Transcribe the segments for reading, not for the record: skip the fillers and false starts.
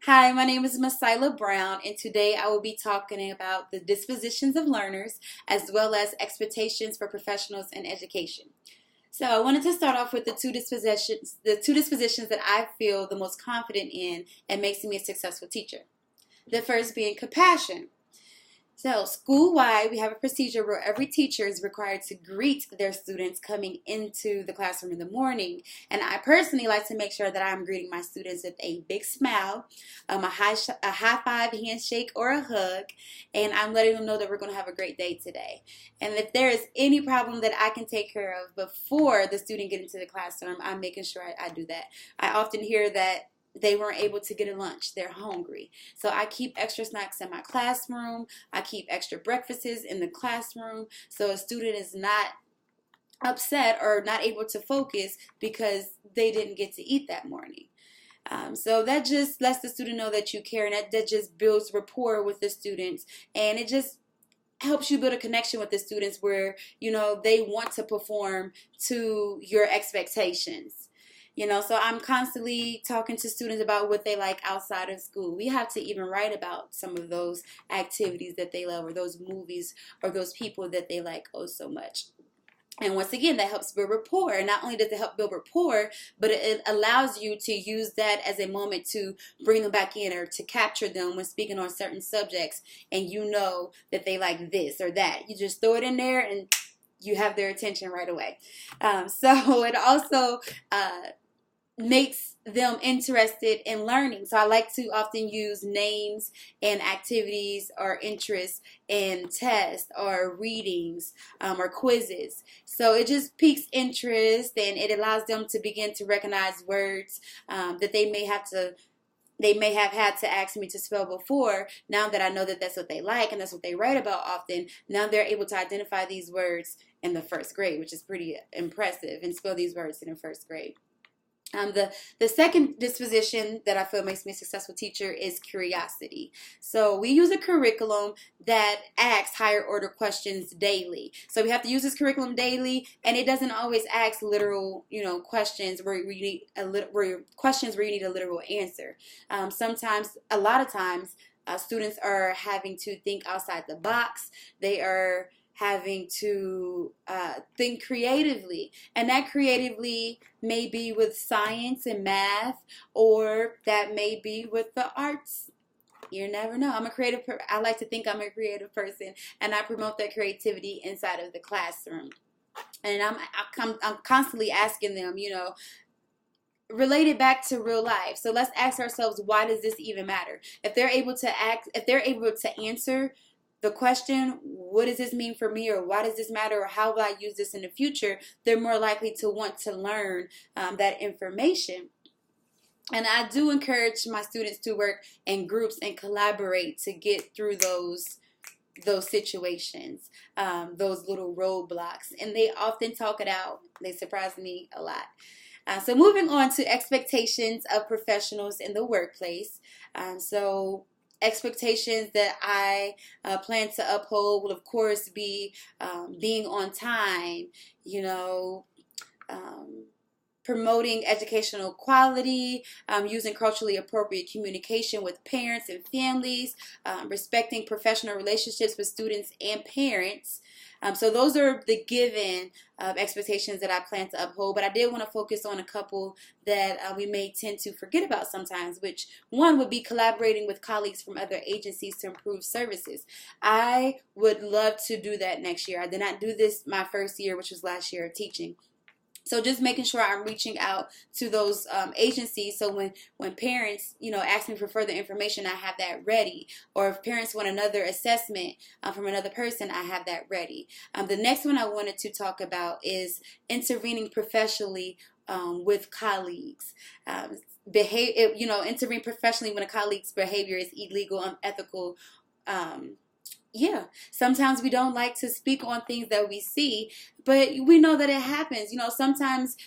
Hi, my name is Masyla Brown, and today I will be talking about the dispositions of learners as well as expectations for professionals in education. So I wanted to start off with the two dispositions that I feel the most confident in and makes me a successful teacher. The first being compassion. So, school-wide, we have a procedure where every teacher is required to greet their students coming into the classroom in the morning. And I personally like to make sure that I'm greeting my students with a big smile, a high five, handshake, or a hug, and I'm letting them know that we're going to have a great day today. And if there is any problem that I can take care of before the student get into the classroom, I'm making sure I do that. I often hear that they weren't able to get a lunch. They're hungry. So I keep extra snacks in my classroom. I keep extra breakfasts in the classroom so a student is not upset or not able to focus because they didn't get to eat that morning. So that just lets the student know that you care, and that just builds rapport with the students, and it just helps you build a connection with the students where they want to perform to your expectations. So I'm constantly talking to students about what they like outside of school. We have to even write about some of those activities that they love, or those movies, or those people that they like oh so much. And once again, that helps build rapport. And not only does it help build rapport, but it allows you to use that as a moment to bring them back in, or to capture them when speaking on certain subjects, and you know that they like this or that. You just throw it in there and you have their attention right away. So it also makes them interested in learning. So I like to often use names and activities or interests in tests or readings or quizzes. So it just piques interest, and it allows them to begin to recognize words that they may have had to ask me to spell before. Now that I know that that's what they like and that's what they write about often, now they're able to identify these words in the first grade, which is pretty impressive, and spell these words in the first grade. The second disposition that I feel makes me a successful teacher is curiosity. So we use a curriculum that asks higher order questions daily. So we have to use this curriculum daily, and it doesn't always ask literal, questions where you need questions where you need a literal answer. Sometimes, a lot of times, students are having to think outside the box. They are having to think creatively, and that creatively may be with science and math, or that may be with the arts. You never know. I like to think I'm a creative person, and I promote that creativity inside of the classroom. And I'm constantly asking them, relate it back to real life. So let's ask ourselves, why does this even matter? If they're able to answer the question, what does this mean for me, or why does this matter, or how will I use this in the future, they're more likely to want to learn that information. And I do encourage my students to work in groups and collaborate to get through those situations, those little roadblocks, and they often talk it out. They surprise me a lot. So moving on to expectations of professionals in the workplace. So expectations that I plan to uphold will, of course, be being on time, um, promoting educational quality, using culturally appropriate communication with parents and families, respecting professional relationships with students and parents. So those are the given expectations that I plan to uphold, but I did want to focus on a couple that we may tend to forget about sometimes, which one would be collaborating with colleagues from other agencies to improve services. I would love to do that next year. I did not do this my first year, which was last year of teaching. So just making sure I'm reaching out to those agencies, so when parents, ask me for further information, I have that ready. Or if parents want another assessment from another person, I have that ready. The next one I wanted to talk about is intervening professionally with colleagues. Intervene professionally when a colleague's behavior is illegal, unethical. Yeah, sometimes we don't like to speak on things that we see, but we know that it happens. Sometimes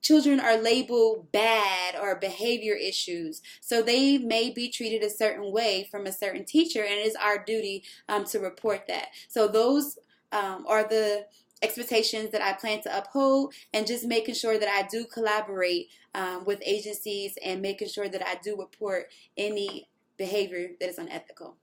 children are labeled bad or behavior issues, so they may be treated a certain way from a certain teacher, and it is our duty to report that. So those are the expectations that I plan to uphold, and just making sure that I do collaborate with agencies and making sure that I do report any behavior that is unethical.